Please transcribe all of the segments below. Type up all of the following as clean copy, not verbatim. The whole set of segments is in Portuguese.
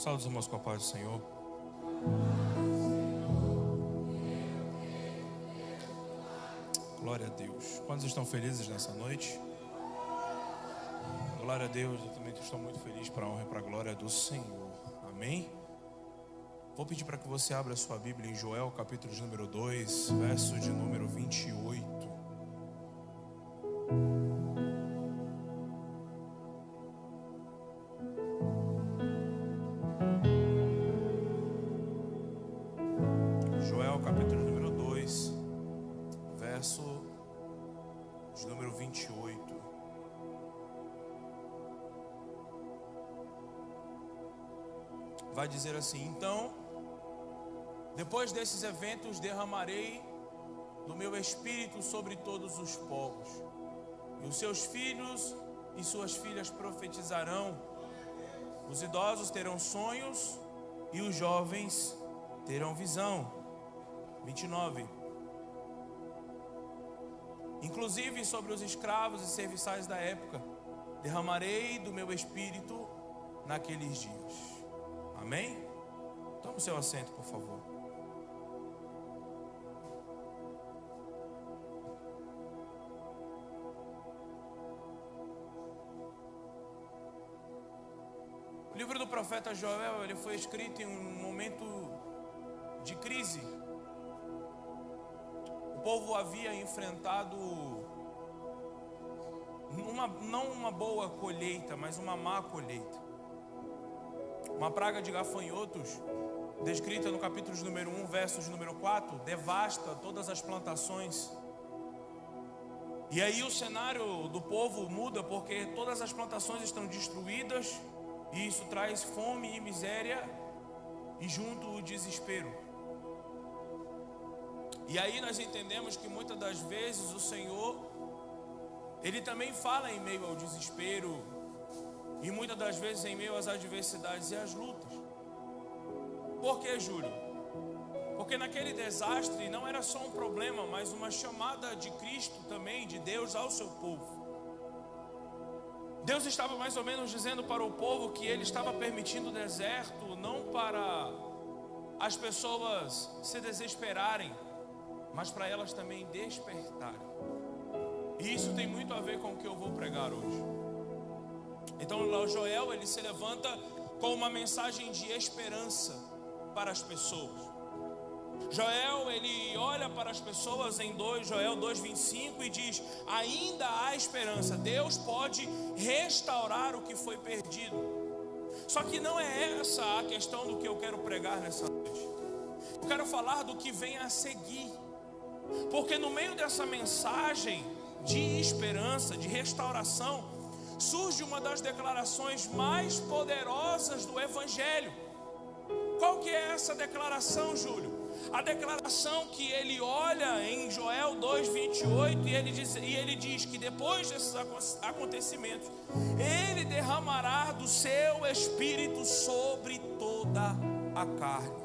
Saúde os irmãos com a paz do Senhor. Glória a Deus. Quantos estão felizes nessa noite? Glória a Deus. Eu também estou muito feliz para a honra e para a glória do Senhor. Amém? Vou pedir para que você abra a sua Bíblia em Joel, capítulo de número 2, verso de número 28. Joel, capítulo de número 2, verso de número 28. Vai dizer assim: então, depois desses eventos, derramarei do meu espírito sobre todos os povos, e os seus filhos e suas filhas profetizarão, os idosos terão sonhos e os jovens terão visão. 29. Inclusive sobre os escravos e serviçais da época, derramarei do meu espírito naqueles dias. Amém? Tome o seu assento, por favor. O livro do profeta Joel, ele foi escrito em um momento de crise. O povo havia enfrentado não uma boa colheita, mas uma má colheita. Uma praga de gafanhotos, descrita no capítulo de número 1, verso de número 4, devasta todas as plantações. E aí o cenário do povo muda, porque todas as plantações estão destruídas, e isso traz fome e miséria, e junto o desespero. E aí nós entendemos que muitas das vezes o Senhor, Ele também fala em meio ao desespero, e muitas das vezes em meio às adversidades e às lutas. Por que, Júlio? Porque naquele desastre não era só um problema, mas uma chamada de Cristo também, de Deus ao seu povo. Deus estava mais ou menos dizendo para o povo que Ele estava permitindo o deserto não para as pessoas se desesperarem, mas para elas também despertarem. E isso tem muito a ver com o que eu vou pregar hoje. Então lá o Joel, ele se levanta com uma mensagem de esperança para as pessoas. Joel, ele olha para as pessoas em Joel 2:25 e diz: ainda há esperança, Deus pode restaurar o que foi perdido. Só que não é essa a questão do que eu quero pregar nessa noite. Eu quero falar do que vem a seguir. Porque no meio dessa mensagem de esperança, de restauração, surge uma das declarações mais poderosas do Evangelho. Qual que é essa declaração, Júlio? A declaração que ele olha em Joel 2:28 e ele diz que depois desses acontecimentos, Ele derramará do seu Espírito sobre toda a carne.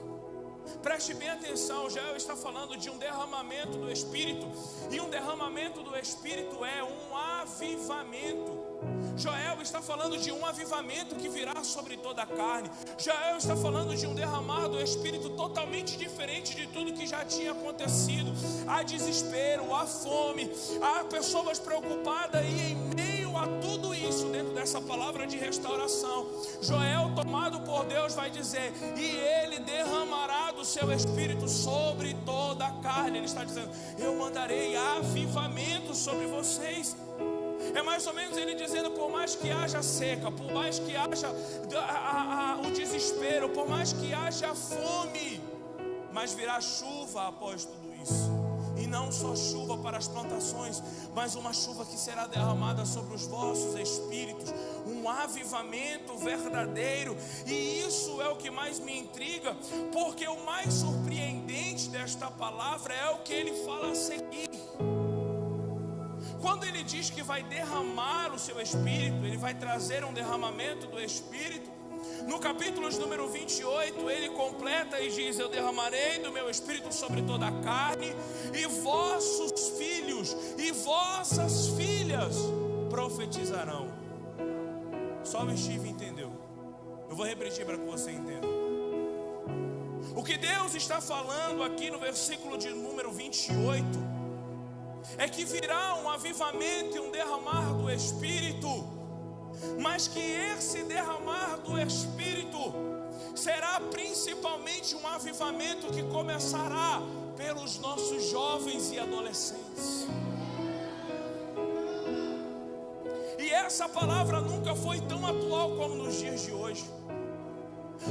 Preste bem atenção, Joel está falando de um derramamento do Espírito, e um derramamento do Espírito é um avivamento. Joel está falando de um avivamento que virá sobre toda a carne. Joel está falando de um derramar do Espírito totalmente diferente de tudo que já tinha acontecido. Há desespero, há fome, há pessoas preocupadas, e em meio a tudo isso, dentro dessa palavra de restauração, Joel, tomado por Deus, vai dizer: e Ele derramará do seu Espírito sobre toda a carne. Ele está dizendo: eu mandarei avivamento sobre vocês. É mais ou menos ele dizendo: por mais que haja seca, por mais que haja o desespero, por mais que haja fome, mas virá chuva após tudo isso. E não só chuva para as plantações, mas uma chuva que será derramada sobre os vossos espíritos, um avivamento verdadeiro. E isso é o que mais me intriga, porque o mais surpreendente desta palavra é o que ele fala a seguir. Quando ele diz que vai derramar o seu Espírito, ele vai trazer um derramamento do Espírito. No capítulo de número 28, ele completa e diz: eu derramarei do meu Espírito sobre toda a carne, e vossos filhos e vossas filhas profetizarão. Só o Steve entendeu. Eu vou repetir para que você entenda. O que Deus está falando aqui no versículo de número 28 é que virá um avivamento e um derramar do Espírito, mas que esse derramar do Espírito será principalmente um avivamento que começará pelos nossos jovens e adolescentes. E essa palavra nunca foi tão atual como nos dias de hoje,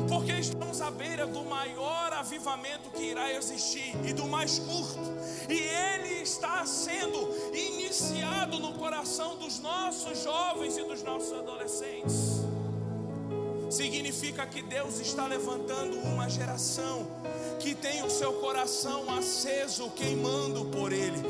porque estamos à beira do maior avivamento que irá existir e do mais curto, e ele está sendo iniciado no coração dos nossos jovens e dos nossos adolescentes. Significa que Deus está levantando uma geração que tem o seu coração aceso, queimando por Ele.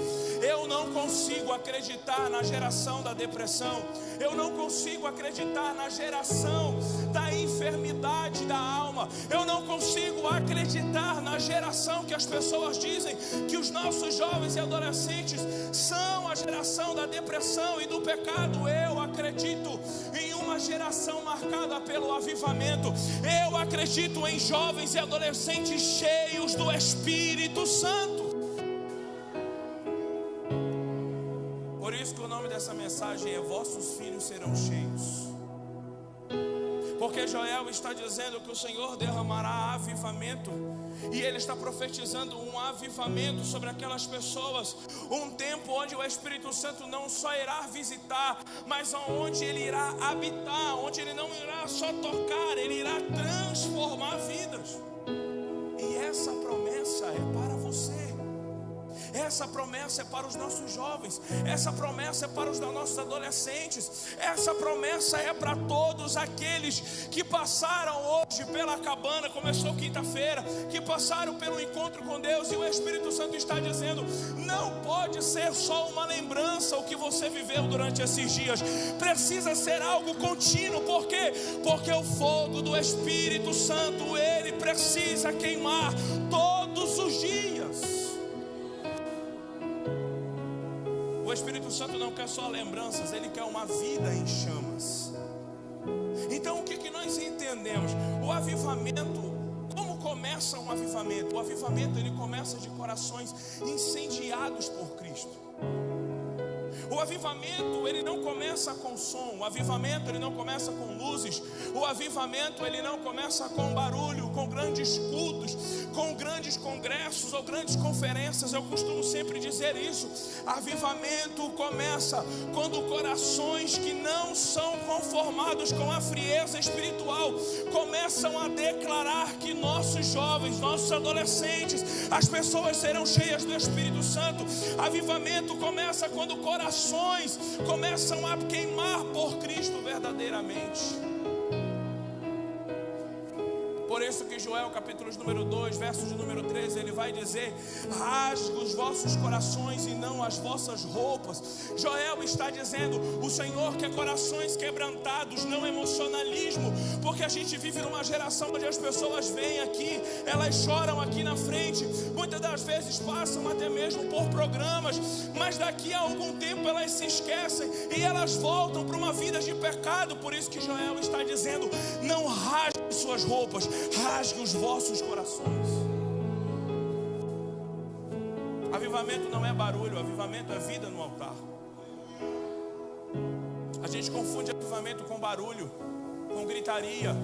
Eu não consigo acreditar na geração da depressão. Eu não consigo acreditar na geração da enfermidade da alma. Eu não consigo acreditar na geração que as pessoas dizem que os nossos jovens e adolescentes são a geração da depressão e do pecado. Eu acredito em uma geração marcada pelo avivamento. Eu acredito em jovens e adolescentes cheios do Espírito Santo. Por isso que o nome dessa mensagem é: vossos filhos serão cheios. Porque Joel está dizendo que o Senhor derramará avivamento, e ele está profetizando um avivamento sobre aquelas pessoas. Um tempo onde o Espírito Santo não só irá visitar, mas onde ele irá habitar, onde ele não irá só tocar, ele irá transformar vidas. E essa promessa é para você. Essa promessa é para os nossos jovens. Essa promessa é para os nossos adolescentes. Essa promessa é para todos aqueles que passaram hoje pela cabana. Começou quinta-feira, que passaram pelo encontro com Deus. E o Espírito Santo está dizendo: não pode ser só uma lembrança o que você viveu durante esses dias. Precisa ser algo contínuo. Por quê? Porque o fogo do Espírito Santo, ele precisa queimar todos os dias. O Espírito Santo não quer só lembranças, ele quer uma vida em chamas. Então o que nós entendemos? O avivamento, como começa um avivamento? O avivamento, ele começa de corações incendiados por Cristo. O avivamento, ele não começa com som. O avivamento, ele não começa com luzes. O avivamento, ele não começa com barulho, com grandes cultos, com grandes congressos ou grandes conferências. Eu costumo sempre dizer isso. Avivamento começa quando corações que não são conformados com a frieza espiritual começam a declarar que nossos jovens, nossos adolescentes, as pessoas serão cheias do Espírito Santo. Avivamento começa quando corações começam a queimar por Cristo verdadeiramente. Por isso que Joel capítulo número 2, verso de número 13, ele vai dizer: rasgue os vossos corações e não as vossas roupas. Joel está dizendo: o Senhor quer corações quebrantados, não emocionalismo. Porque a gente vive numa geração onde as pessoas vêm aqui, elas choram aqui na frente, muitas das vezes passam até mesmo por programas, mas daqui a algum tempo elas se esquecem e elas voltam para uma vida de pecado. Por isso que Joel está dizendo: não rasgue suas roupas, rasgue os vossos corações. Avivamento não é barulho, avivamento é vida no altar. A gente confunde avivamento com barulho, com gritaria.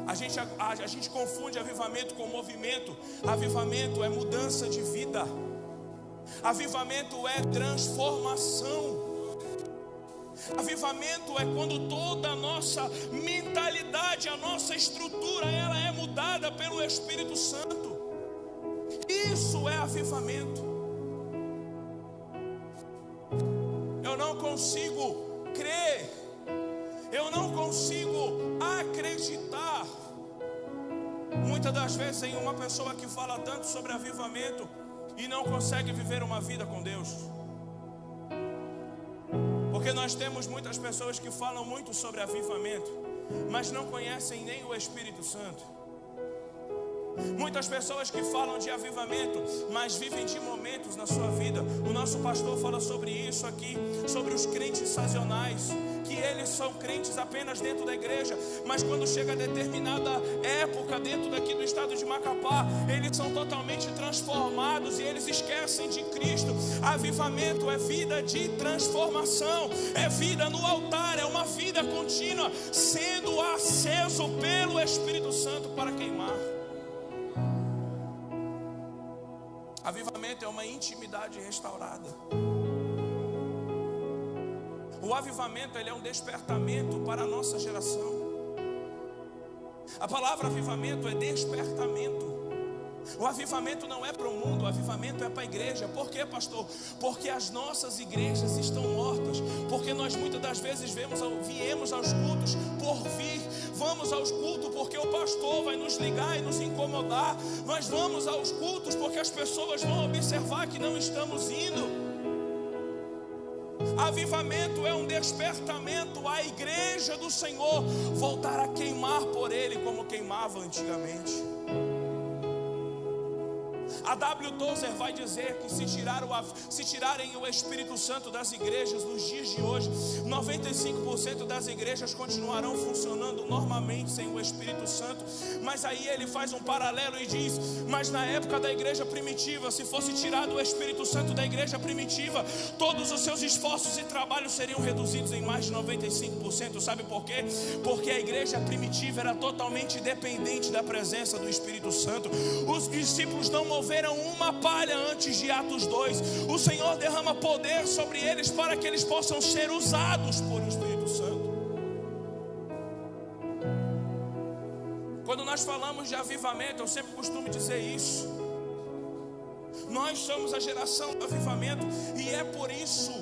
A gente confunde avivamento com movimento. Avivamento é mudança de vida. Avivamento é transformação. Avivamento é quando toda a nossa mentalidade, a nossa estrutura, ela é mudada pelo Espírito Santo. Isso é avivamento. Eu não consigo crer, eu não consigo acreditar muitas das vezes em uma pessoa que fala tanto sobre avivamento e não consegue viver uma vida com Deus. Porque nós temos muitas pessoas que falam muito sobre avivamento, mas não conhecem nem o Espírito Santo. Muitas pessoas que falam de avivamento, mas vivem de momentos na sua vida. O nosso pastor fala sobre isso aqui, sobre os crentes sazonais, que eles são crentes apenas dentro da igreja, mas quando chega a determinada época dentro daqui do estado de Macapá, eles são totalmente transformados e eles esquecem de Cristo. Avivamento é vida de transformação, é vida no altar, é uma vida contínua, sendo aceso pelo Espírito Santo para queimar. Avivamento é uma intimidade restaurada. O avivamento, ele é um despertamento para a nossa geração. A palavra avivamento é despertamento. O avivamento não é para o mundo, o avivamento é para a igreja. Por quê, pastor? Porque as nossas igrejas estão mortas. Porque nós muitas das vezes viemos aos cultos por vir. Vamos aos cultos porque o pastor vai nos ligar e nos incomodar. Nós vamos aos cultos porque as pessoas vão observar que não estamos indo. Avivamento é um despertamento à igreja do Senhor voltar a queimar por Ele como queimava antigamente. A W. Tozer vai dizer que se tirarem o Espírito Santo das igrejas nos dias de hoje, 95% das igrejas continuarão funcionando normalmente sem o Espírito Santo. Mas aí ele faz um paralelo e diz: mas na época da igreja primitiva, se fosse tirado o Espírito Santo da igreja primitiva, todos os seus esforços e trabalhos seriam reduzidos em mais de 95%. Sabe por quê? Porque a igreja primitiva era totalmente dependente da presença do Espírito Santo. Os discípulos não moveram uma palha antes de Atos 2. O Senhor derrama poder sobre eles para que eles possam ser usados por o Espírito Santo. Quando nós falamos de avivamento, eu sempre costumo dizer isso. Nós somos a geração do avivamento, e é por isso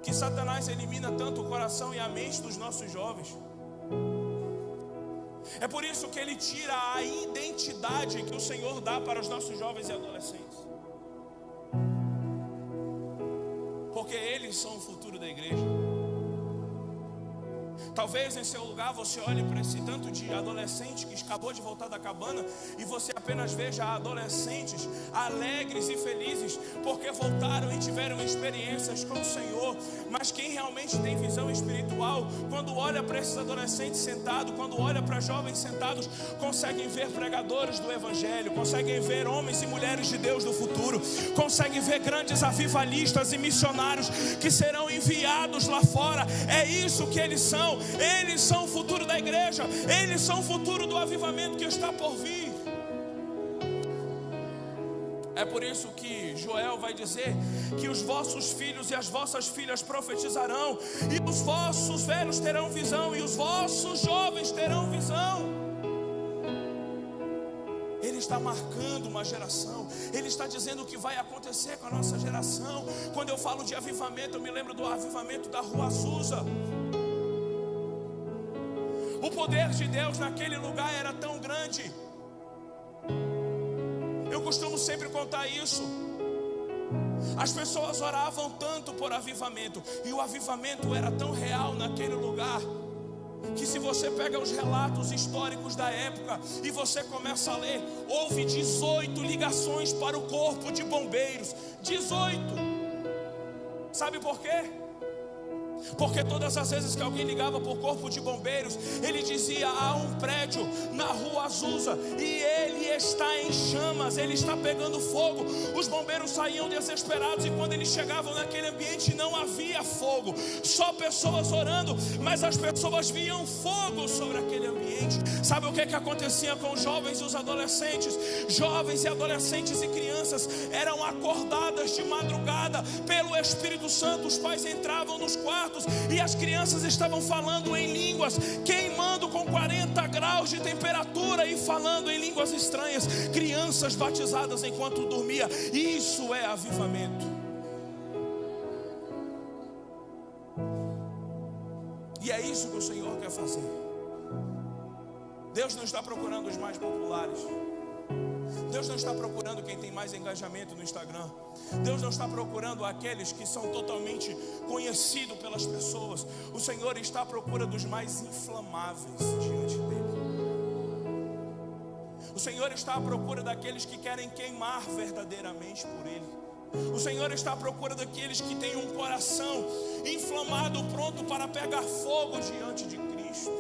que Satanás elimina tanto o coração e a mente dos nossos jovens. É por isso que ele tira a identidade que o Senhor dá para os nossos jovens e adolescentes. Porque eles são o futuro da igreja. Talvez em seu lugar você olhe para esse tanto de adolescente que acabou de voltar da cabana e você apenas veja adolescentes alegres e felizes porque voltaram e tiveram experiências com o Senhor. Mas quem realmente tem visão espiritual, quando olha para esses adolescentes sentados, quando olha para jovens sentados, conseguem ver pregadores do Evangelho, conseguem ver homens e mulheres de Deus do futuro, conseguem ver grandes avivalistas e missionários que serão enviados lá fora. É isso que eles são. Eles são o futuro da igreja. Eles são o futuro do avivamento que está por vir. É por isso que Joel vai dizer que os vossos filhos e as vossas filhas profetizarão, e os vossos velhos terão visão, e os vossos jovens terão visão. Ele está marcando uma geração. Ele está dizendo o que vai acontecer com a nossa geração. Quando eu falo de avivamento, eu me lembro do avivamento da Rua Azusa. O poder de Deus naquele lugar era tão grande. Eu costumo sempre contar isso. As pessoas oravam tanto por avivamento, e o avivamento era tão real naquele lugar, que se você pega os relatos históricos da época e você começa a ler, houve 18 ligações para o corpo de bombeiros. 18. Sabe por quê? Porque todas as vezes que alguém ligava para o corpo de bombeiros, ele dizia: há um prédio na Rua Azusa e ele está em chamas, ele está pegando fogo. Os bombeiros saíam desesperados, e quando eles chegavam naquele ambiente não havia fogo, só pessoas orando, mas as pessoas viam fogo sobre aquele ambiente. Sabe o que acontecia com os jovens e os adolescentes? Jovens e adolescentes e crianças eram acordadas de madrugada pelo Espírito Santo. Os pais entravam nos quartos e as crianças estavam falando em línguas, queimando com 40 graus de temperatura e falando em línguas estranhas. Crianças batizadas enquanto dormia. Isso é avivamento. E é isso que o Senhor quer fazer. Deus não está procurando os mais populares. Deus não está procurando quem tem mais engajamento no Instagram. Deus não está procurando aqueles que são totalmente conhecidos pelas pessoas. O Senhor está à procura dos mais inflamáveis diante dele. O Senhor está à procura daqueles que querem queimar verdadeiramente por Ele. O Senhor está à procura daqueles que têm um coração inflamado, pronto para pegar fogo diante de Cristo.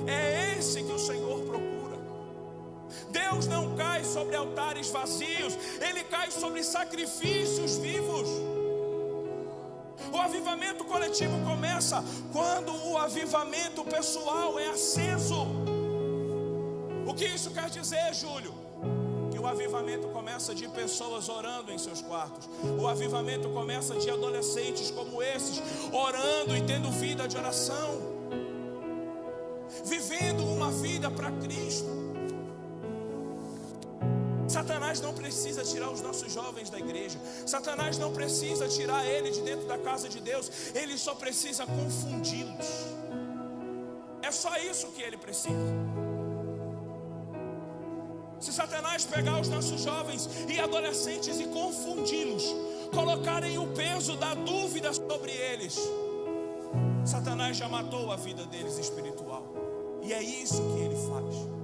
É esse que o Senhor procura. Deus não cai sobre altares vazios, Ele cai sobre sacrifícios vivos. O avivamento coletivo começa quando o avivamento pessoal é aceso. O que isso quer dizer, Júlio? Que o avivamento começa de pessoas orando em seus quartos. O avivamento começa de adolescentes como esses, orando e tendo vida de oração, vivendo uma vida para Cristo. Satanás não precisa tirar os nossos jovens da igreja. Satanás não precisa tirar ele de dentro da casa de Deus. Ele só precisa confundi-los. É só isso que ele precisa. Se Satanás pegar os nossos jovens e adolescentes e confundi-los, colocarem o peso da dúvida sobre eles, Satanás já matou a vida deles espiritual. E é isso que ele faz.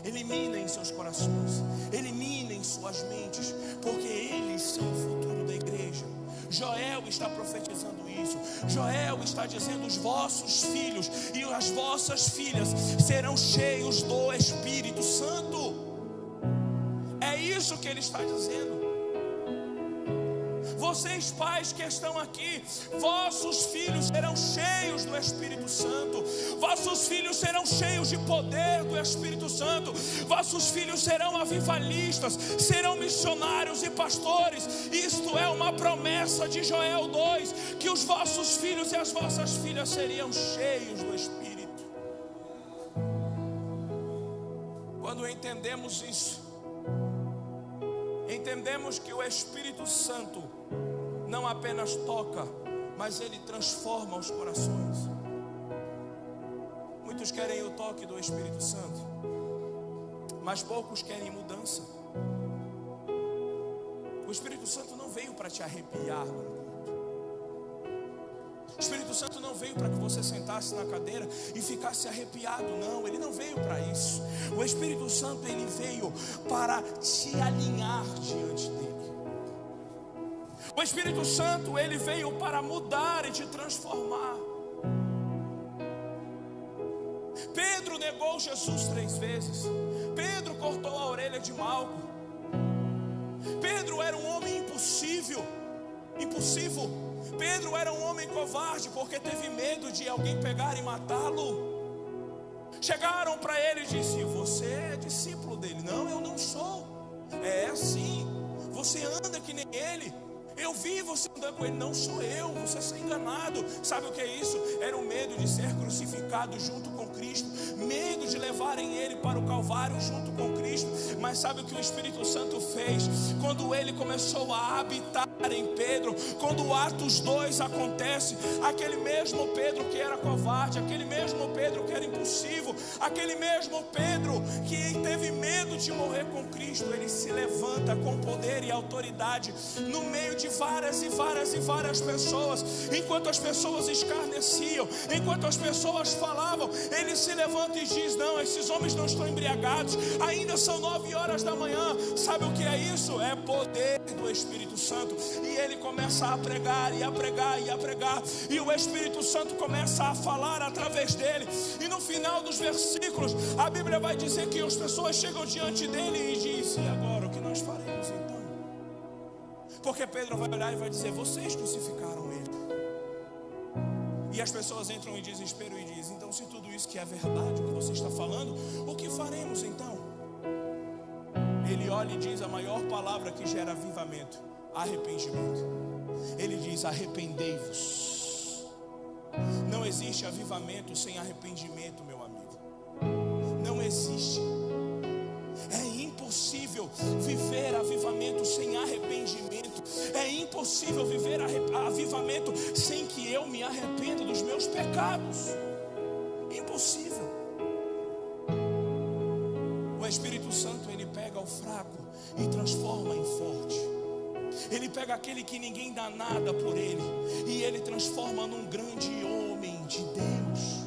Eliminem seus corações, eliminem suas mentes, porque eles são o futuro da igreja. Joel está profetizando isso. Joel está dizendo: os vossos filhos e as vossas filhas serão cheios do Espírito Santo. É isso que ele está dizendo. Vocês pais que estão aqui, vossos filhos serão cheios do Espírito Santo. Vossos filhos serão cheios de poder do Espírito Santo. Vossos filhos serão avivalistas, serão missionários e pastores. Isto é uma promessa de Joel 2, que os vossos filhos e as vossas filhas seriam cheios do Espírito. Quando entendemos isso, entendemos que o Espírito Santo não apenas toca, mas ele transforma os corações. Muitos querem o toque do Espírito Santo, mas poucos querem mudança. O Espírito Santo não veio para te arrepiar no culto. O Espírito Santo não veio para que você sentasse na cadeira e ficasse arrepiado, não. Ele não veio para isso. O Espírito Santo, ele veio para te alinhar diante dele. O Espírito Santo, ele veio para mudar e te transformar. Pedro negou Jesus 3 vezes. Pedro cortou a orelha de Malco. Pedro era um homem impulsivo. Pedro era um homem covarde, porque teve medo de alguém pegar e matá-lo. Chegaram para ele e disse: você é discípulo dele. Não, eu não sou. É assim, você anda que nem ele. Eu vi você andando com ele. Não sou eu, você está enganado. Sabe o que é isso? Era o medo de ser crucificado junto com Cristo, medo de levarem ele para o Calvário junto com Cristo. Mas sabe o que o Espírito Santo fez? Quando ele começou a habitar em Pedro, quando o Atos 2 acontece, aquele mesmo Pedro que era covarde, aquele mesmo Pedro que era impulsivo, aquele mesmo Pedro que teve medo de morrer com Cristo, ele se levanta com poder e autoridade no meio de várias pessoas. Enquanto as pessoas escarneciam, enquanto as pessoas falavam, ele se levanta e diz: não, esses homens não estão embriagados, ainda são 9 horas da manhã. Sabe o que é isso? É poder do Espírito Santo. E ele começa a pregar, e a pregar, e a pregar, e o Espírito Santo começa a falar através dele. E no final dos versículos, a Bíblia vai dizer que as pessoas chegam diante dele e dizem: e agora, o que nós faremos então? Porque Pedro vai olhar e vai dizer: vocês crucificaram ele. E as pessoas entram em desespero e dizem: então, se tudo isso que é verdade, o que você está falando, o que faremos então? Ele olha e diz a maior palavra que gera avivamento: arrependimento. Ele diz: arrependei-vos. Não existe avivamento sem arrependimento, meu amigo. Não existe. É impossível viver avivamento sem arrependimento. É impossível viver avivamento sem que eu me arrependa dos meus pecados. Impossível. O Espírito Santo, ele pega o fraco e transforma em forte. Ele pega aquele que ninguém dá nada por ele e ele transforma num grande homem de Deus.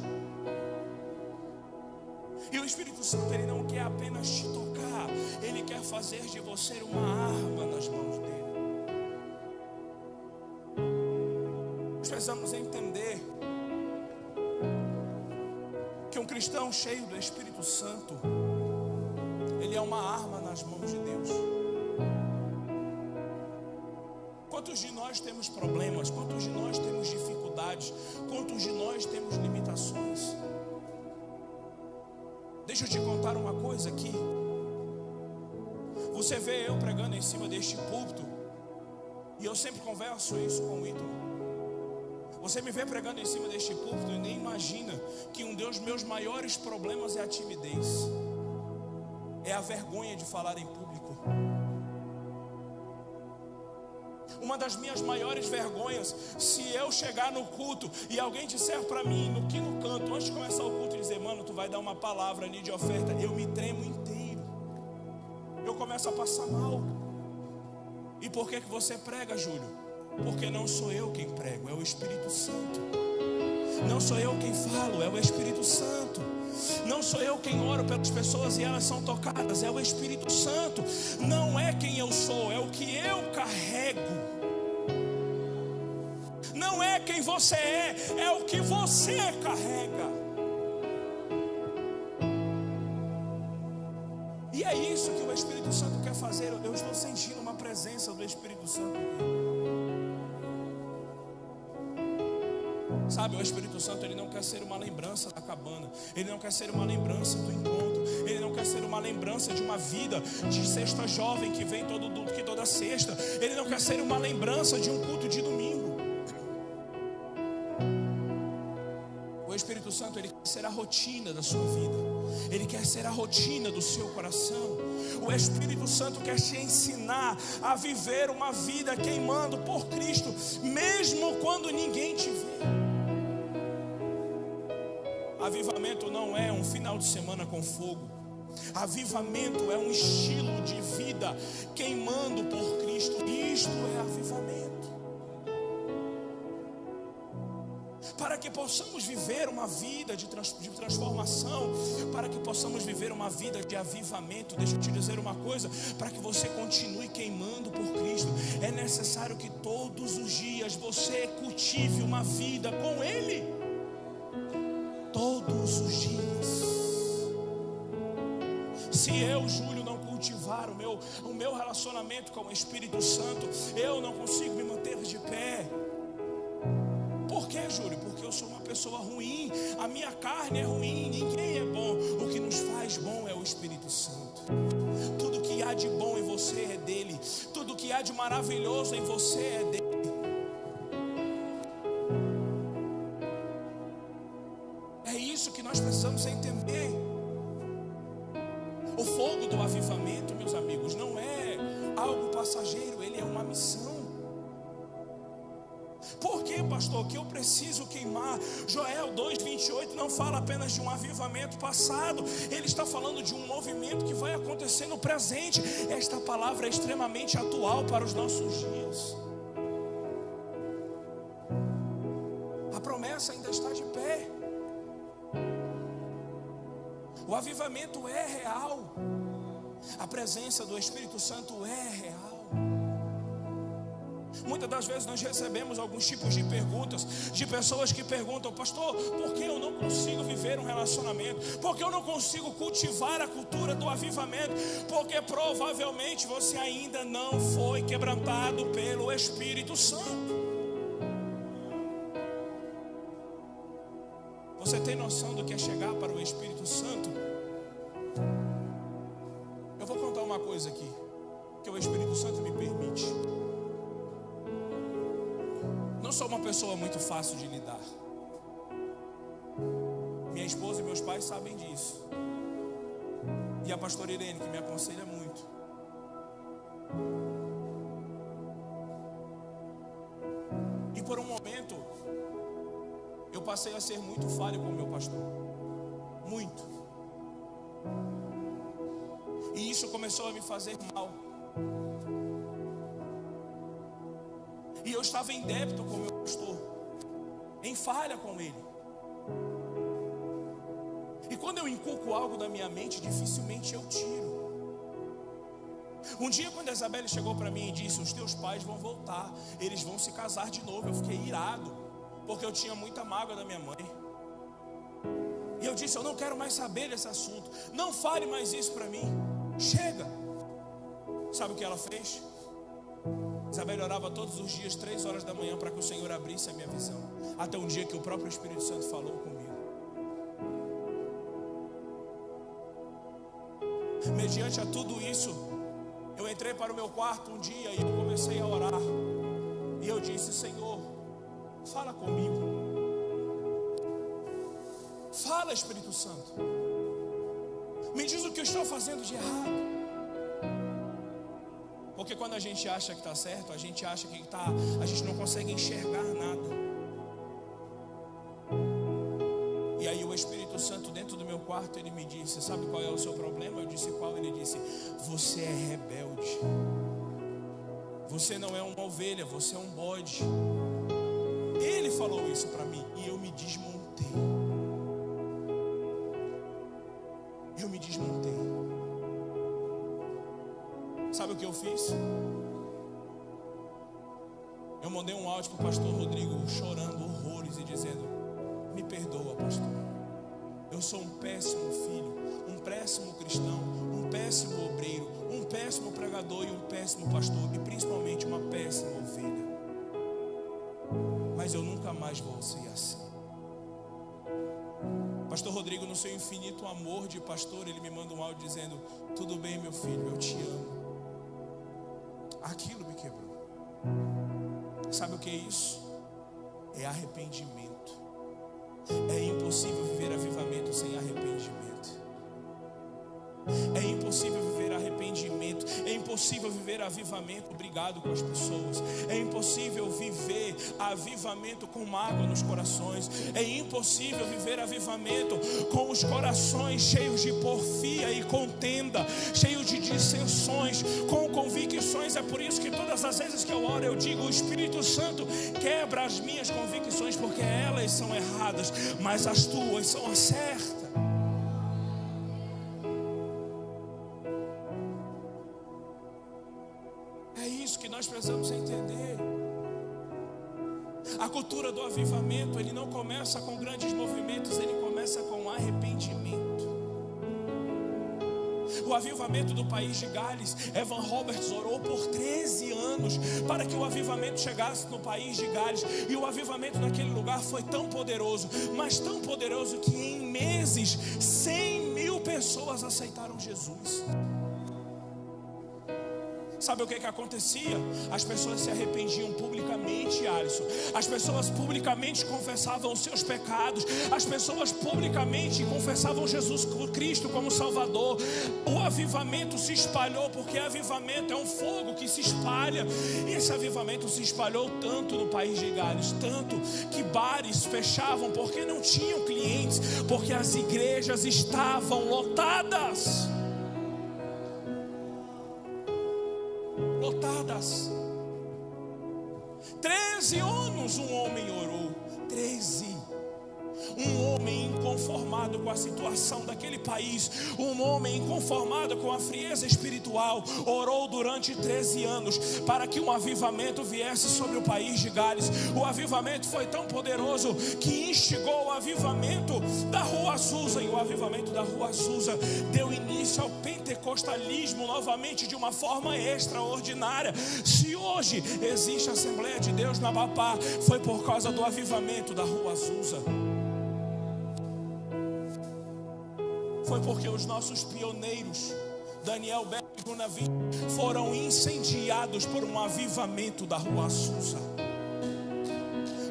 E o Espírito Santo, ele não quer apenas te tocar, ele quer fazer de você uma arma nas mãos dele. Nós precisamos entender que um cristão cheio do Espírito Santo, ele é uma arma nas mãos de Deus. Quantos de nós temos problemas? Quantos de nós temos dificuldades? Quantos de nós temos limitações? Deixa eu te contar uma coisa aqui. Você vê eu pregando em cima deste púlpito, e eu sempre converso isso com o Ítalo. Você me vê pregando em cima deste púlpito e nem imagina que um dos meus maiores problemas é a timidez, é a vergonha de falar em público. Uma das minhas maiores vergonhas, se eu chegar no culto e alguém disser para mim, no canto, antes de começar o culto, dizer: mano, tu vai dar uma palavra ali de oferta, eu me tremo inteiro, eu começo a passar mal. E por que você prega, Júlio? Porque não sou eu quem prego, é o Espírito Santo. Não sou eu quem falo, é o Espírito Santo. Não sou eu quem oro pelas pessoas e elas são tocadas, é o Espírito Santo. Não é quem eu sou, é o que eu carrego. Não é quem você é o que você carrega. E é isso que o Espírito Santo quer fazer. Eu estou sentindo uma presença do Espírito Santo aqui. Sabe, o Espírito Santo, ele não quer ser uma lembrança da cabana, ele não quer ser uma lembrança do encontro, ele não quer ser uma lembrança de uma vida de sexta jovem que vem toda sexta, ele não quer ser uma lembrança de um culto de domingo. O Espírito Santo, ele quer ser a rotina da sua vida, ele quer ser a rotina do seu coração. O Espírito Santo quer te ensinar a viver uma vida queimando por Cristo, mesmo quando ninguém te vê. Avivamento não é um final de semana com fogo. Avivamento é um estilo de vida queimando por Cristo. Isto é avivamento. Para que possamos viver uma vida de transformação, para que possamos viver uma vida de avivamento, deixa eu te dizer uma coisa: para que você continue queimando por Cristo, é necessário que todos os dias você cultive uma vida com Ele. Todos os dias. Se eu, Júlio, não cultivar o meu relacionamento com o Espírito Santo, eu não consigo me manter de pé. Por quê, Júlio? Porque eu sou uma pessoa ruim, a minha carne é ruim, ninguém é bom. O que nos faz bom é o Espírito Santo. Tudo que há de bom em você é dele, tudo que há de maravilhoso em você é dele. Nós precisamos entender. O fogo do avivamento, meus amigos, não é algo passageiro, ele é uma missão. Por que, pastor, que eu preciso queimar? Joel 2:28 não fala apenas de um avivamento passado, ele está falando de um movimento que vai acontecer no presente. Esta palavra é extremamente atual para os nossos dias. A promessa ainda está de pé. O avivamento é real. A presença do Espírito Santo é real. Muitas das vezes nós recebemos alguns tipos de perguntas de pessoas que perguntam: pastor, por que eu não consigo viver um relacionamento? Por que eu não consigo cultivar a cultura do avivamento? Porque provavelmente você ainda não foi quebrantado pelo Espírito Santo. Você tem noção do que é chegar para o Espírito Santo? Eu vou contar uma coisa aqui, que o Espírito Santo me permite. Não sou uma pessoa muito fácil de lidar. Minha esposa e meus pais sabem disso. E a pastora Irene, que me aconselha muito. E por um momento eu passei a ser muito falho com o meu pastor. Muito. E isso começou a me fazer mal. E eu estava em débito com o meu pastor, em falha com ele. E quando eu eu inculco algo na minha mente, dificilmente eu tiro. Um dia, quando a Isabelle chegou para mim e disse: os teus pais vão voltar, eles vão se casar de novo, eu fiquei irado, porque eu tinha muita mágoa da minha mãe. E eu disse: eu não quero mais saber desse assunto, não fale mais isso para mim, chega. Sabe o que ela fez? Isabelle orava todos os dias 3 horas da manhã para que o Senhor abrisse a minha visão, até um dia que o próprio Espírito Santo falou comigo. Mediante a tudo isso, eu entrei para o meu quarto um dia e eu comecei a orar. E eu disse: Senhor, fala comigo. Fala, Espírito Santo. Me diz o que eu estou fazendo de errado. Porque quando a gente acha que está certo, a gente acha que está, a gente não consegue enxergar nada. E aí o Espírito Santo dentro do meu quarto, ele me disse: sabe qual é o seu problema? Eu disse: qual? Ele disse: você é rebelde. Você não é uma ovelha, você é um bode. Ele falou isso para mim e eu me desmontei. Eu me desmontei. Sabe o que eu fiz? Eu mandei um áudio para o pastor Rodrigo chorando horrores e dizendo: me perdoa, pastor, eu sou um péssimo filho, um péssimo cristão, um péssimo obreiro, um péssimo pregador e um péssimo pastor, e principalmente uma péssima ovelha. Mas eu nunca mais vou ser assim. Pastor Rodrigo, no seu infinito amor de pastor, ele me manda um áudio dizendo: tudo bem, meu filho, eu te amo. Aquilo me quebrou. Sabe o que é isso? É arrependimento. É impossível viver avivamento sem arrependimento. É impossível viver arrependimento. É impossível viver avivamento brigado com as pessoas. É impossível viver avivamento com mágoa nos corações. É impossível viver avivamento com os corações cheios de porfia e contenda, cheios de dissensões, com convicções. É por isso que todas as vezes que eu oro, eu digo: o Espírito Santo quebra as minhas convicções, porque elas são erradas, mas as tuas são as certas. Nós precisamos entender. A cultura do avivamento, ele não começa com grandes movimentos, ele começa com arrependimento. O avivamento do país de Gales, Evan Roberts orou por 13 anos para que o avivamento chegasse no país de Gales. E o avivamento naquele lugar foi tão poderoso, mas tão poderoso que em meses 100.000 pessoas aceitaram Jesus. Sabe o que acontecia? As pessoas se arrependiam publicamente, Alisson. As pessoas publicamente confessavam os seus pecados. As pessoas publicamente confessavam Jesus Cristo como Salvador. O avivamento se espalhou, porque avivamento é um fogo que se espalha. E esse avivamento se espalhou tanto no país de Gales, tanto que bares fechavam porque não tinham clientes, porque as igrejas estavam lotadas. 13 anos um homem orou. 13. Um homem inconformado com a situação daquele país, um homem inconformado com a frieza espiritual, orou durante 13 anos para que um avivamento viesse sobre o país de Gales. O avivamento foi tão poderoso que instigou o avivamento da Rua Azusa, e o avivamento da Rua Azusa deu início ao pentecostalismo novamente de uma forma extraordinária. Se hoje existe a Assembleia de Deus na Amapá, foi por causa do avivamento da Rua Azusa. Foi porque os nossos pioneiros, Daniel Beck e Gunavi, foram incendiados por um avivamento da Rua Azusa.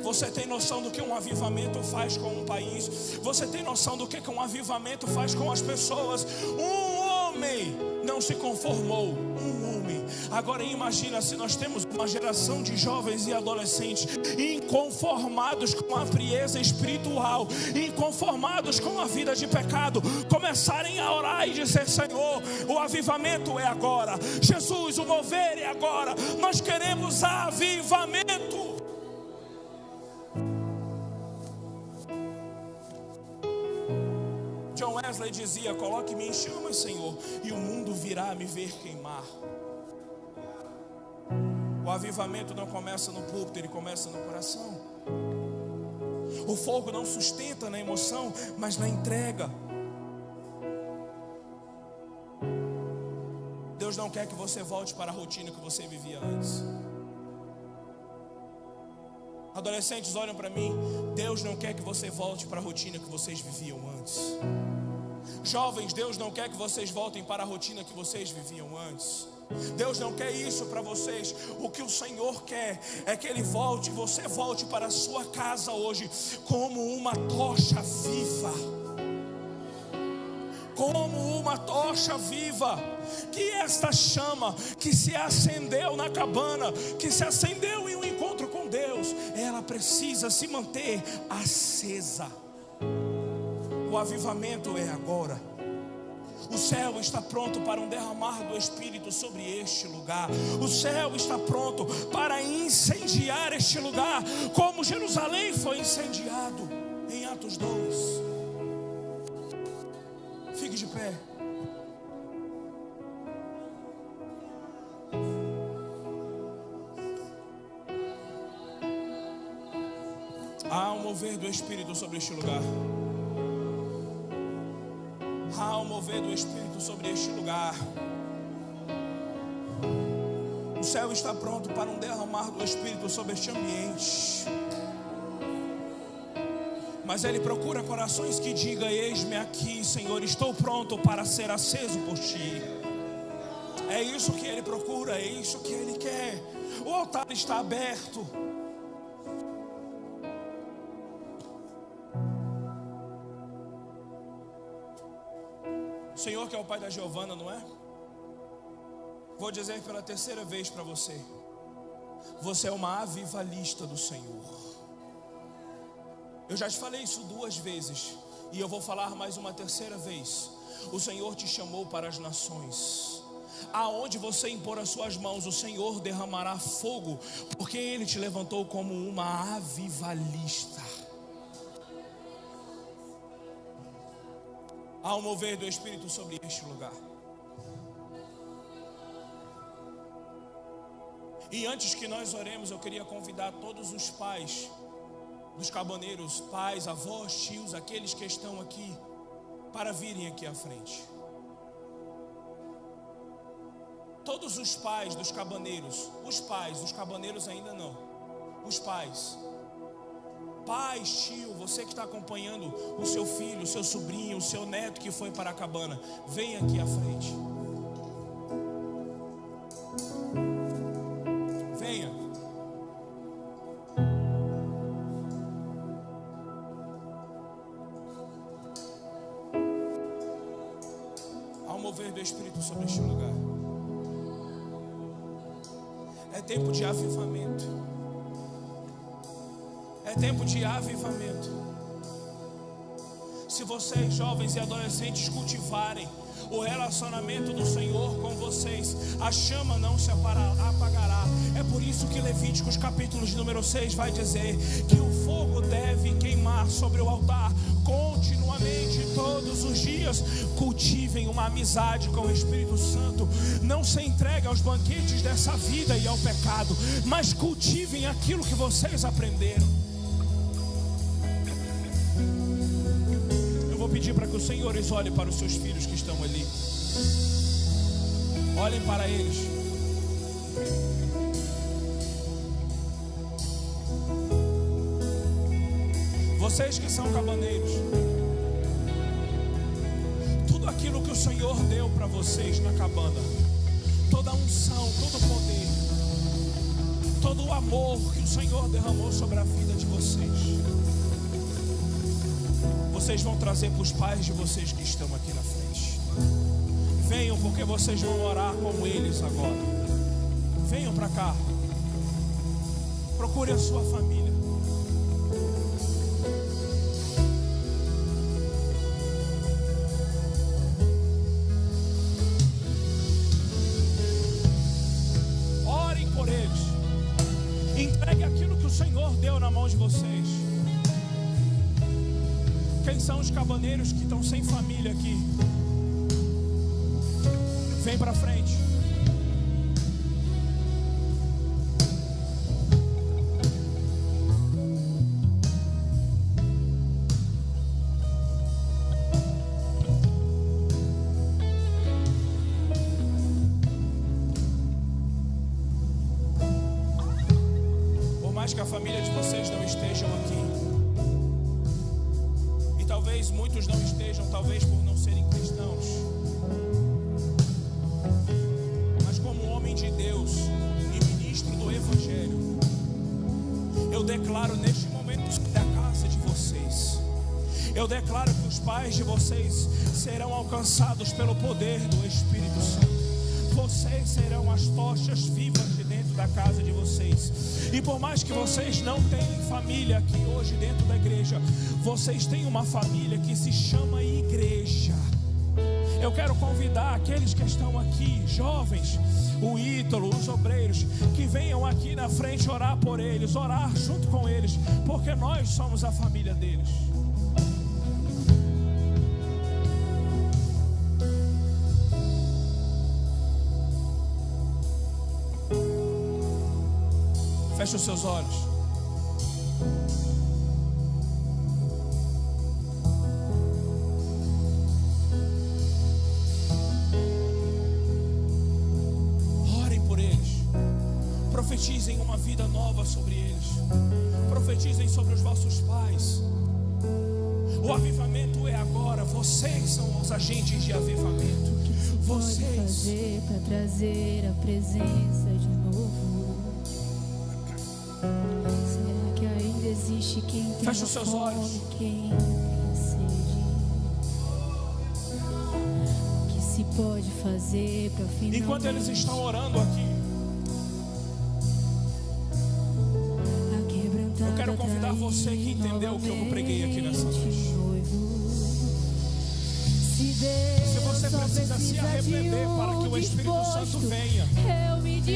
Você tem noção do que um avivamento faz com um país? Você tem noção do que um avivamento faz com as pessoas? Um homem não se conformou. Um homem. Agora imagina se nós temos uma geração de jovens e adolescentes inconformados com a frieza espiritual, inconformados com a vida de pecado, começarem a orar e dizer: Senhor, o avivamento é agora. Jesus, o mover é agora. Nós queremos avivamento. John Wesley dizia: coloque-me em chamas, Senhor, e o mundo virá me ver queimar. O avivamento não começa no púlpito, ele começa no coração. O fogo não sustenta na emoção, mas na entrega. Deus não quer que você volte para a rotina que você vivia antes. Adolescentes, olham para mim. Deus não quer que você volte para a rotina que vocês viviam antes. Jovens, Deus não quer que vocês voltem para a rotina que vocês viviam antes. Deus não quer isso para vocês. O que o Senhor quer é que você volte para a sua casa hoje como uma tocha viva. Como uma tocha viva. Que esta chama que se acendeu na cabana, que se acendeu em um encontro com Deus, ela precisa se manter acesa. O avivamento é agora. O céu está pronto para um derramar do Espírito sobre este lugar. O céu está pronto para incendiar este lugar, como Jerusalém foi incendiado em Atos 2. Fique de pé. Há um mover do Espírito sobre este lugar. Há um mover do Espírito sobre este lugar. O céu está pronto para um derramar do Espírito sobre este ambiente. Mas Ele procura corações que digam: eis-me aqui, Senhor, estou pronto para ser aceso por Ti. É isso que Ele procura, é isso que Ele quer. O altar está aberto. O Senhor que é o pai da Giovana, não é? Vou dizer pela terceira vez para você: você é uma avivalista do Senhor. Eu já te falei isso 2 vezes, e eu vou falar mais uma terceira vez. O Senhor te chamou para as nações. Aonde você impor as suas mãos, o Senhor derramará fogo, porque Ele te levantou como uma avivalista. Há um mover do Espírito sobre este lugar. E antes que nós oremos, eu queria convidar todos os pais dos cabaneiros, pais, avós, tios, aqueles que estão aqui, para virem aqui à frente. Todos os pais dos cabaneiros, os pais, os cabaneiros ainda não, os pais. Pais, tio, você que está acompanhando o seu filho, o seu sobrinho, o seu neto que foi para a cabana, vem aqui à frente. Venha. Há um mover do Espírito sobre este lugar. É tempo de avivamento. É tempo de avivamento. Se vocês, jovens e adolescentes, cultivarem o relacionamento do Senhor com vocês, a chama não se apagará. É por isso que Levíticos capítulo número 6 vai dizer que o fogo deve queimar sobre o altar continuamente, todos os dias. Cultivem uma amizade com o Espírito Santo. Não se entreguem aos banquetes dessa vida e ao pecado, mas cultivem aquilo que vocês aprenderam. Eu vou pedir para que os senhores olhem para os seus filhos que estão ali. Olhem para eles. Vocês que são cabaneiros, tudo aquilo que o Senhor deu para vocês na cabana, toda a unção, todo o poder, todo o amor que o Senhor derramou sobre a vida de vocês, vocês vão trazer para os pais de vocês que estão aqui na frente. Venham, porque vocês vão orar com eles agora. Venham para cá. Procure a sua família. Orem por eles. Entregue aquilo que o Senhor deu na mão de vocês. Quem são os cabaneiros que estão sem família aqui? Vem para frente. Por mais que a família de vocês não estejam aqui, e talvez muitos não estejam, talvez por não serem cristãos, de Deus e ministro do Evangelho, eu declaro neste momento da casa de vocês, eu declaro que os pais de vocês serão alcançados pelo poder do Espírito Santo. Vocês serão as tochas vivas de dentro da casa de vocês. E por mais que vocês não tenham família aqui hoje dentro da igreja, vocês têm uma família que se chama igreja. Eu quero convidar aqueles que estão aqui, jovens, o Ítalo, os obreiros, que venham aqui na frente orar por eles, orar junto com eles, porque nós somos a família deles. Feche os seus olhos. Profetizem uma vida nova sobre eles. Profetizem sobre os vossos pais. O avivamento é agora. Vocês são os agentes de avivamento. Vocês. Pode fazer para trazer a presença de novo? Será que ainda existe quem tem Feche os seus olhos. Quem tem sede? O que se pode fazer para finalmente? Enquanto eles estão orando aqui, eu quero convidar você que entendeu o que eu preguei aqui nessa noite. Se você precisa se arrepender para que o Espírito Santo venha,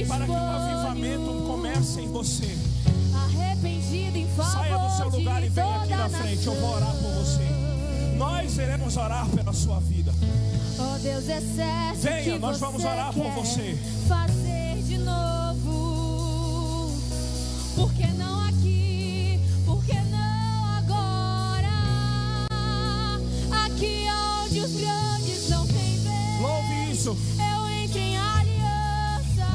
para que o avivamento comece em você, saia do seu lugar e venha aqui na frente. Eu vou orar por você. Nós iremos orar pela sua vida. Venha, nós vamos orar por você. Fazer de novo, porque não aqui, porque não agora, aqui onde os grandes não têm vez. Louve isso. Eu entro em aliança,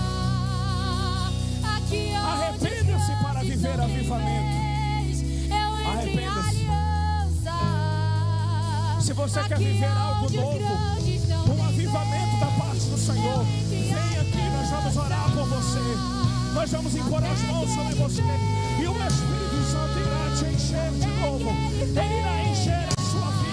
aqui onde arrependa-se para viver avivamento. Eu entro em aliança. Se você quer viver algo novo, um avivamento da parte do Senhor, vem aqui, nós vamos orar por você. Nós vamos impor as mãos sobre você e o Espírito Santo irá te encher de novo. Ele irá encher a sua vida.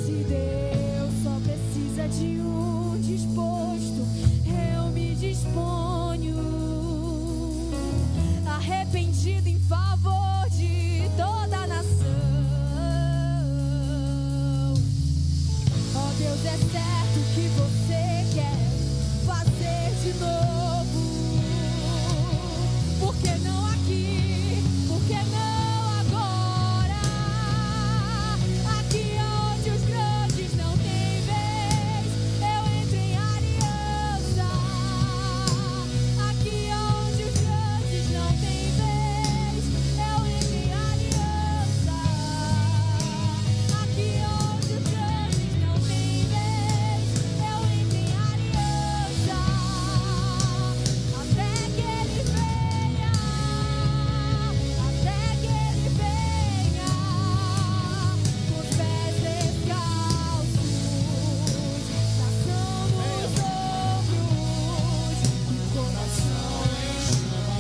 Se Deus só precisa de um disposto, eu me disponho, arrependido em favor de toda a nação. Ó Deus, é certo que você quer fazer de novo, porque não aqui, porque não agora, aqui onde os grandes não têm vez. Eu entro em aliança, aqui onde os grandes não têm vez. Eu entro em aliança, aqui onde os grandes não têm vez. Eu entro em aliança, até que ele venha, até que ele venha, com os pés descalços, nação nos ombros, e coração em chama.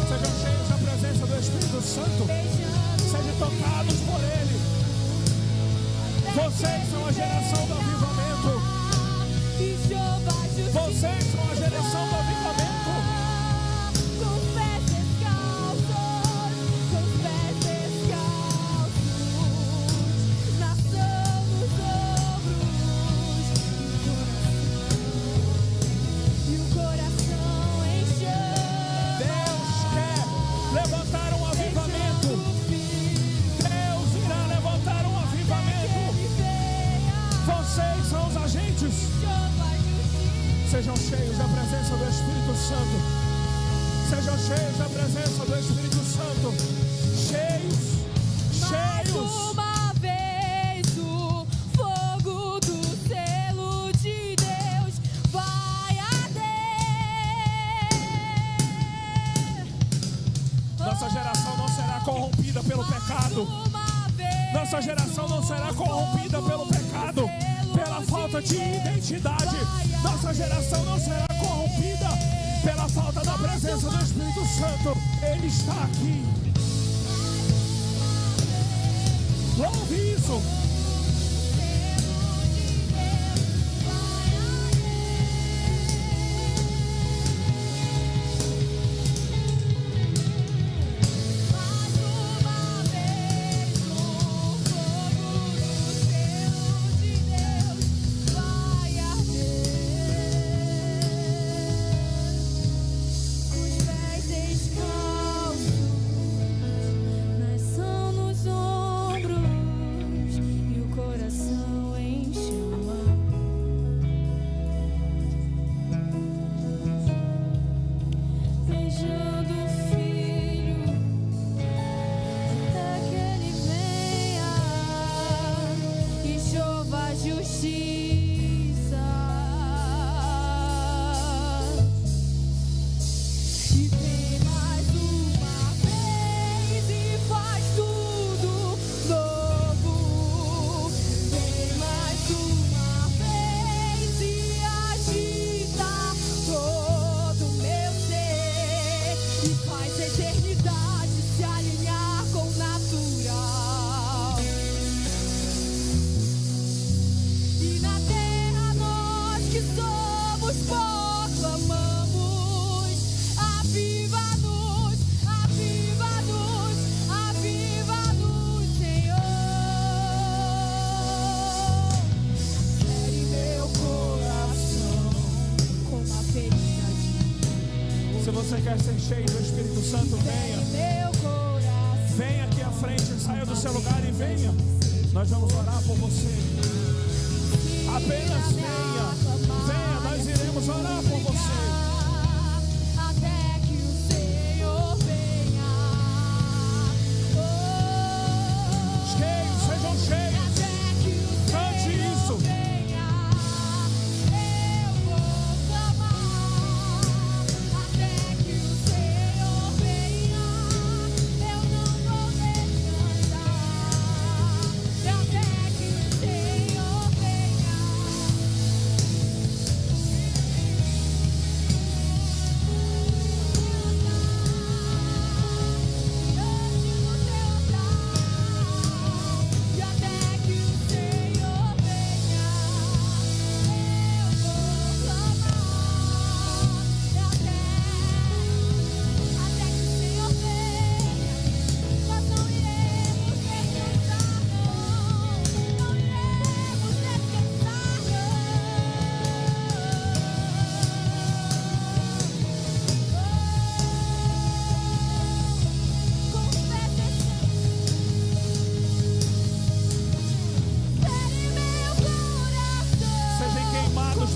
Sejam cheios da presença do Espírito Santo. Sejam tocados por Ele. Vocês são a geração do avivamento. Vocês são a geração do avivamento. Com os pés descalços, Sejam cheios da presença do Espírito Santo. Sejam cheios da presença do Espírito Santo. Cheios, cheios. Mais uma vez o fogo do selo de Deus vai arder. Nossa geração não será corrompida pelo pecado. Nossa geração não será corrompida pelo pecado, pela falta de identidade. Nossa geração não será corrompida pela falta da presença do Espírito Santo. Ele está aqui. Ouve isso. Você quer ser cheio do Espírito Santo? Venha. Venha aqui à frente, saia do seu lugar e venha. Nós vamos orar por você. Apenas venha. Venha, nós iremos orar por você. Até que o Senhor venha. Cheios, sejam cheios. Cante isso.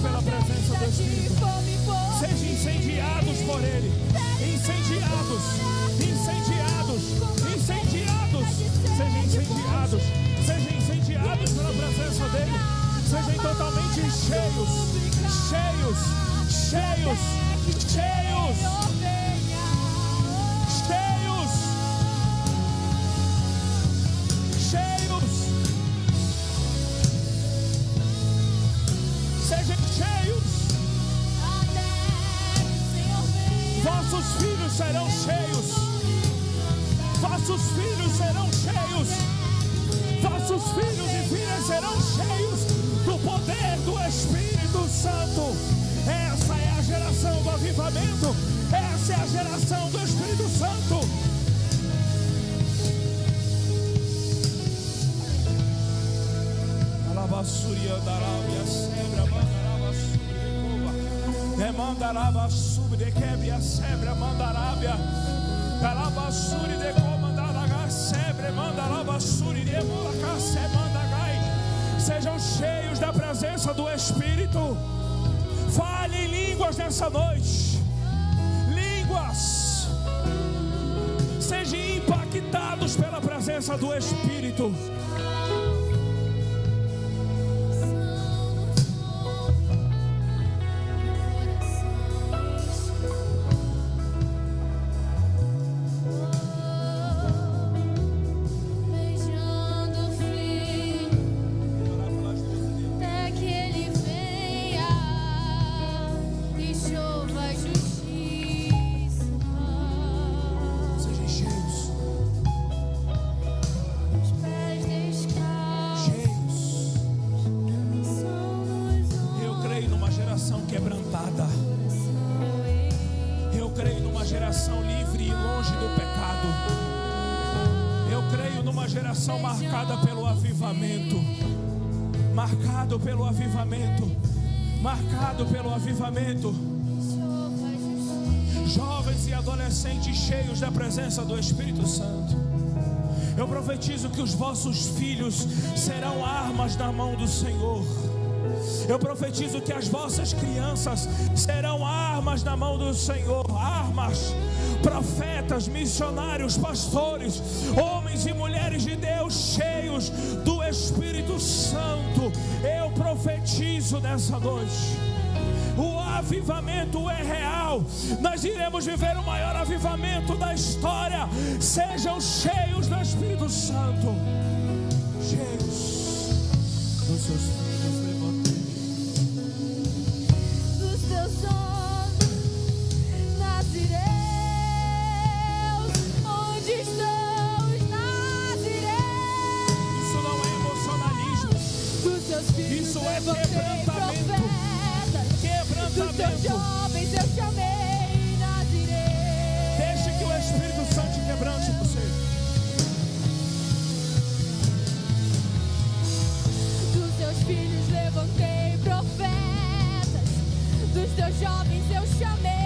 Pela presença do Espírito, sejam incendiados por Ele. Incendiados, incendiados, incendiados. Sejam incendiados, sejam incendiados pela presença dEle. Sejam totalmente cheios, cheios, cheios, cheios, cheios, cheios. Sejam cheios. Vossos filhos serão cheios. Vossos filhos serão cheios. Vossos filhos e filhas serão cheios do poder do Espírito Santo. Essa é a geração do avivamento. Essa é a geração do Espírito Santo. Alabassuria da Arábia, Sebra, Mandaraba, Subde Quebia, Sebra, Mandarábia, Calabassuri de Comandaraga, Sebre, Mandarabassuri de Molaca, Semandagai. Sejam cheios da presença do Espírito. Fale em línguas nessa noite. Línguas. Sejam impactados pela presença do Espírito. Marcada pelo avivamento, marcado pelo avivamento, marcado pelo avivamento. Jovens e adolescentes cheios da presença do Espírito Santo. Eu profetizo que os vossos filhos serão armas na mão do Senhor. Eu profetizo que as vossas crianças serão armas na mão do Senhor. Armas. Profetas, missionários, pastores, homens e mulheres de Deus cheios do Espírito Santo. Eu profetizo nessa noite. O avivamento é real. Nós iremos viver o maior avivamento da história. Sejam cheios do Espírito Santo. Cheios dos seus filhos, levantei. Dos teus olhos nascerei. Isso é quebrantamento. Dos teus jovens eu chamei Nazireu. Deixe que o Espírito Santo quebrante você. Dos teus filhos levantei profetas. Dos teus jovens eu chamei